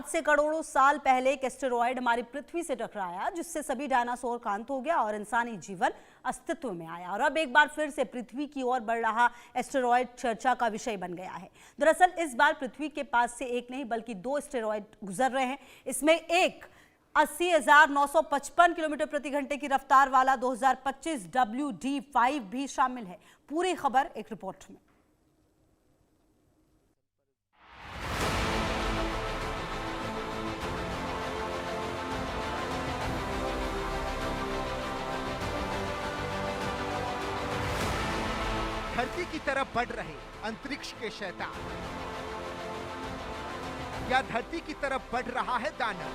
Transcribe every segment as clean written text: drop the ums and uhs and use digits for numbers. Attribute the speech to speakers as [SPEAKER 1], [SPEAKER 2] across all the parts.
[SPEAKER 1] आज से करोड़ों साल पहले एक एस्टेरॉयड हमारी पृथ्वी से टकराया, जिससे सभी डायनासोर का अंत हो गया और इंसानी जीवन अस्तित्व में आया। और अब एक बार फिर से पृथ्वी की ओर बढ़ रहा एस्टेरॉयड चर्चा का विषय बन गया है। दरअसल इस बार पृथ्वी के पास से एक नहीं बल्कि दो एस्टेरॉयड गुजर रहे हैं। इसमें एक 80,955 किलोमीटर प्रति घंटे की रफ्तार वाला 2025 WD5 भी शामिल है। पूरी खबर एक रिपोर्ट में।
[SPEAKER 2] धरती की तरफ बढ़ रहे अंतरिक्ष के शैतान, या धरती की तरफ बढ़ रहा है दानव।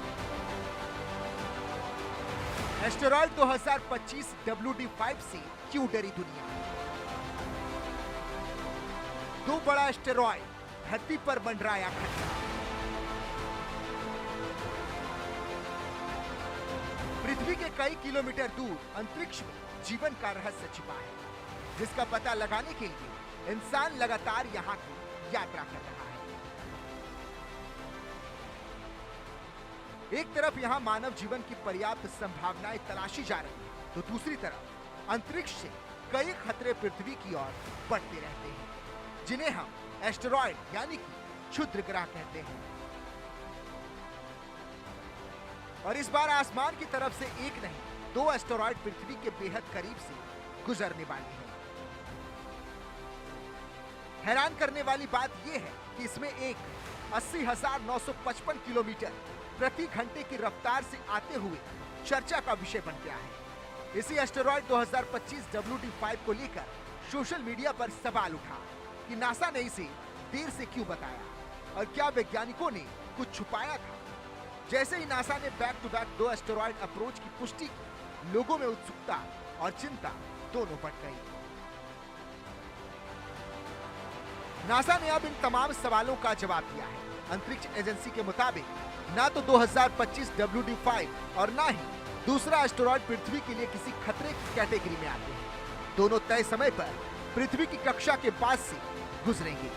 [SPEAKER 2] एस्टेरॉयड 2025 WD5 से क्यों डरी दुनिया? दो बड़ा एस्टेरॉयड धरती पर मंडराया खतरा। पृथ्वी के कई किलोमीटर दूर अंतरिक्ष में जीवन का रहस्य छिपा है, जिसका पता लगाने के लिए इंसान लगातार यहां की यात्रा कर रहा है। एक तरफ यहां मानव जीवन की पर्याप्त संभावनाएं तलाशी जा रही है, तो दूसरी तरफ अंतरिक्ष से कई खतरे पृथ्वी की ओर बढ़ते रहते हैं, जिन्हें हम एस्टेरॉयड यानी कि क्षुद्र ग्रह कहते हैं। और इस बार आसमान की तरफ से एक नहीं, दो एस्टेरॉयड पृथ्वी के बेहद करीब से गुजरने वाले हैं। हैरान करने वाली बात यह है कि इसमें एक 80,955 किलोमीटर प्रति घंटे की रफ्तार से आते हुए चर्चा का विषय बन गया है। इसी एस्टेरॉयड 2025 WD5 को लेकर सोशल मीडिया पर सवाल उठा कि नासा ने इसे देर से क्यों बताया और क्या वैज्ञानिकों ने कुछ छुपाया था। जैसे ही नासा ने बैक टू बैक दो एस्टेरॉयड अप्रोच की पुष्टि की, लोगों में उत्सुकता और चिंता दोनों बढ़ गई। नासा ने अब इन तमाम सवालों का जवाब दिया है। अंतरिक्ष एजेंसी के मुताबिक ना तो 2025 WD5 और ना ही दूसरा एस्टेरॉयड पृथ्वी के लिए किसी खतरे की कैटेगरी में आते हैं। दोनों तय समय पर पृथ्वी की कक्षा के पास से गुजरेंगे।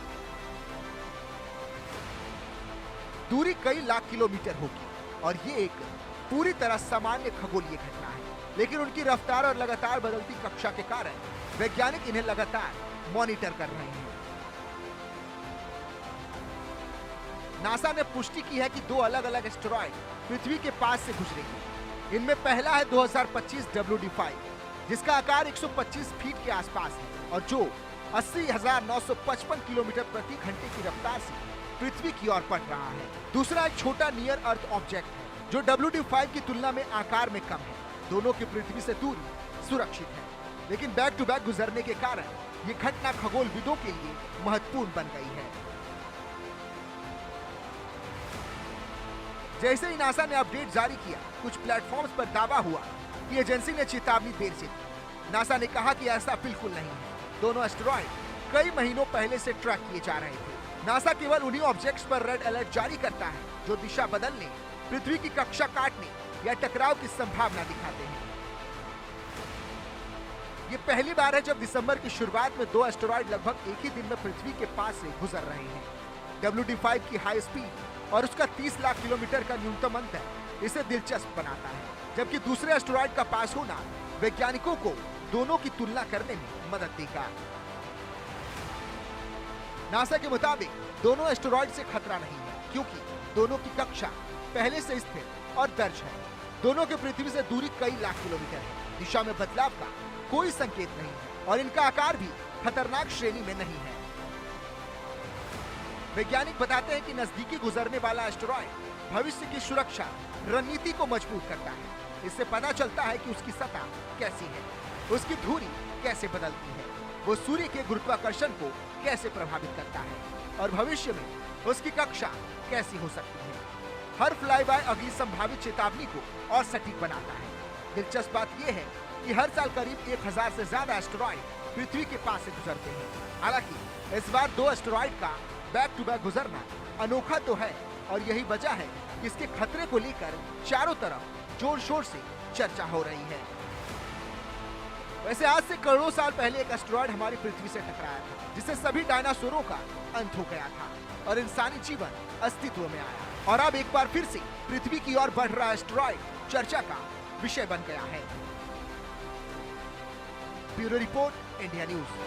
[SPEAKER 2] दूरी कई लाख किलोमीटर होगी और ये एक पूरी तरह सामान्य खगोलीय घटना है, लेकिन उनकी रफ्तार और लगातार बदलती कक्षा के कारण वैज्ञानिक इन्हें लगातार मॉनिटर कर रहे हैं। नासा ने पुष्टि की है कि दो अलग अलग एस्टेरॉयड पृथ्वी के पास से गुजरेंगे। इनमें पहला है 2025 WD5, जिसका आकार 125 फीट के आसपास है और जो 80,955 किलोमीटर प्रति घंटे की रफ्तार से पृथ्वी की ओर बढ़ रहा है। दूसरा एक छोटा नियर अर्थ ऑब्जेक्ट है, जो WD5 की तुलना में आकार में कम है। दोनों की पृथ्वी से दूरी सुरक्षित है, लेकिन बैक टू बैक गुजरने के कारण ये घटना खगोलविदों के लिए महत्वपूर्ण बन गई है। जैसे ही नासा ने अपडेट जारी किया, कुछ प्लेटफॉर्म्स पर दावा हुआ कि एजेंसी ने चेतावनी देर से दी। नासा ने कहा कि ऐसा बिल्कुल नहीं है। दोनों एस्टेरॉयड कई महीनों पहले से ट्रैक किए जा रहे थे। नासा केवल उन्हीं ऑब्जेक्ट्स पर रेड अलर्ट जारी करता है जो दिशा बदलने, पृथ्वी की कक्षा काटने या टकराव की संभावना दिखाते हैं। ये पहली बार है जब दिसंबर की शुरुआत में दो एस्टेरॉयड लगभग एक ही दिन में पृथ्वी के पास से गुजर रहे हैं। WD5 की हाई स्पीड और उसका 30 लाख किलोमीटर का न्यूनतम अंतर इसे दिलचस्प बनाता है, जबकि दूसरे एस्टेरॉयड का पास होना वैज्ञानिकों को दोनों की तुलना करने में मदद देगा। नासा के मुताबिक दोनों एस्टेरॉयड से खतरा नहीं है, क्योंकि दोनों की कक्षा पहले से स्थिर और दर्ज है। दोनों के पृथ्वी से दूरी कई लाख किलोमीटर है। दिशा में बदलाव का कोई संकेत नहीं है और इनका आकार भी खतरनाक श्रेणी में नहीं है। वैज्ञानिक बताते हैं कि नजदीकी गुजरने वाला एस्टेरॉयड भविष्य की सुरक्षा रणनीति को मजबूत करता है। इससे पता चलता है कि उसकी सतह कैसी है, उसकी धुरी कैसे बदलती है, वो सूर्य के गुरुत्वाकर्षण को कैसे प्रभावित करता है और भविष्य में उसकी कक्षा कैसी हो सकती है। हर फ्लाईबाय अगली संभावित चेतावनी को और सटीक बनाता है। दिलचस्प बात यह है कि हर साल करीब 1000 से ज्यादा एस्टेरॉयड पृथ्वी के पास से गुजरते हैं। हालांकि इस बार दो एस्टेरॉयड का बैक टू बैक गुजरना अनोखा तो है और यही वजह है कि इसके खतरे को लेकर चारों तरफ जोर शोर से चर्चा हो रही है। वैसे आज से करोड़ों साल पहले एक एस्टेरॉयड हमारी पृथ्वी से टकराया था, जिससे सभी डायनासोरों का अंत हो गया था और इंसानी जीवन अस्तित्व में आया। और अब एक बार फिर से पृथ्वी की ओर बढ़ रहा एस्टेरॉयड चर्चा का विषय बन गया है। Bureau report, India news.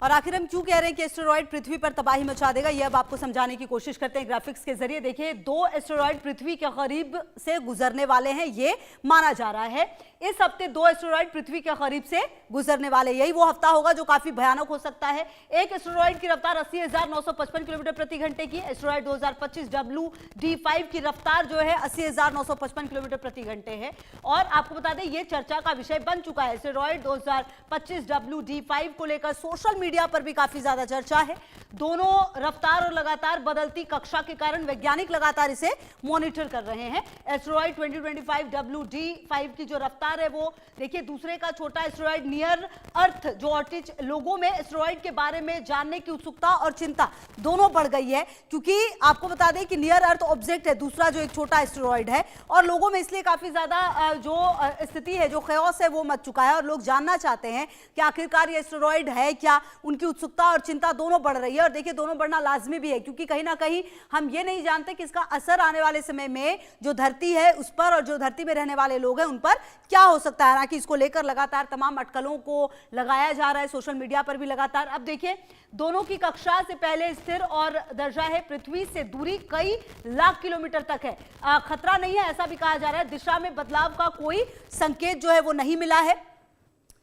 [SPEAKER 1] और आखिर हम क्यों कह रहे हैं कि एस्टेरॉयड पृथ्वी पर तबाही मचा देगा, ये अब आपको समझाने की कोशिश करते हैं ग्राफिक्स के जरिए। देखिए, 2 एस्टेरॉयड पृथ्वी के करीब से गुजरने वाले हैं, ये माना जा रहा है। इस हफ्ते 2 एस्टेरॉयड पृथ्वी के करीब से गुजरने वाले, यही वो हफ्ता होगा जो काफी भयानक हो सकता है। एक एस्टेरॉयड की रफ्तार 80,955 किलोमीटर प्रति घंटे की। एस्टेरॉयड 2025 WD5 की रफ्तार जो है 80,955 किलोमीटर प्रति घंटे है। और आपको बता दें, ये चर्चा का विषय बन चुका है। एस्टेरॉयड 2025 WD5 को लेकर सोशल मीडिया पर भी काफी ज्यादा चर्चा है। दोनों रफ्तार और लगातार बदलती कक्षा के कारण वैज्ञानिक लगातार इसे मॉनिटर कर रहे हैं। एस्टेरॉयड 2025 WD5 की जो रफ्तार है वो देखिए, दूसरे का छोटा एस्टेरॉयड नियर अर्थ जो ऑर्टिच, लोगों में एस्टेरॉयड के बारे में जानने की उत्सुकता और चिंता दोनों बढ़ गई है, क्योंकि आपको बता दें कि नियर अर्थ ऑब्जेक्ट है दूसरा जो एक छोटा एस्टेरॉयड है, और लोगों में इसलिए काफी ज्यादा जो स्थिति है, जो ख्यास है वो मच चुका है, और लोग जानना चाहते हैं कि आखिरकार ये एस्टेरॉयड है क्या। उनकी उत्सुकता और चिंता दोनों बढ़ रही है। और देखिए, दोनों बढ़ना लाजमी भी है, क्योंकि कहीं ना कहीं हम ये नहीं जानते कि इसका असर आने वाले समय में जो धरती है उस पर और जो धरती में रहने वाले लोग हैं उन पर क्या हो सकता है। हालांकि इसको लेकर लगातार तमाम अटकलों को लगाया जा रहा है, सोशल मीडिया पर भी लगातार। अब देखिए, दोनों की कक्षा से पहले स्थिर और दर्जा है, पृथ्वी से दूरी कई लाख किलोमीटर तक है। खतरा नहीं है ऐसा भी कहा जा रहा है। दिशा में बदलाव का कोई संकेत जो है वो नहीं मिला है।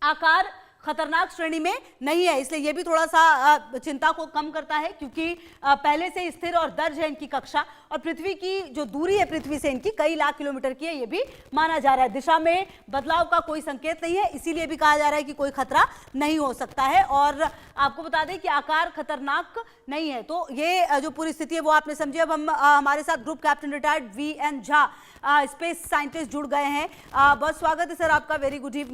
[SPEAKER 1] आकार खतरनाक श्रेणी में नहीं है, इसलिए यह भी थोड़ा सा चिंता को कम करता है, क्योंकि पहले से स्थिर और दर्ज है इनकी कक्षा, और पृथ्वी की जो दूरी है पृथ्वी से इनकी कई लाख किलोमीटर की है, यह भी माना जा रहा है। दिशा में बदलाव का कोई संकेत नहीं है, इसीलिए भी कहा जा रहा है कि कोई खतरा नहीं हो सकता है। और आपको बता दें कि आकार खतरनाक नहीं है। तो ये जो पूरी स्थिति है वो आपने समझी। अब हम हमारे साथ group captain retired VN Jha, space scientist जुड़ गए हैं। बहुत स्वागत है सर आपका। Very good evening.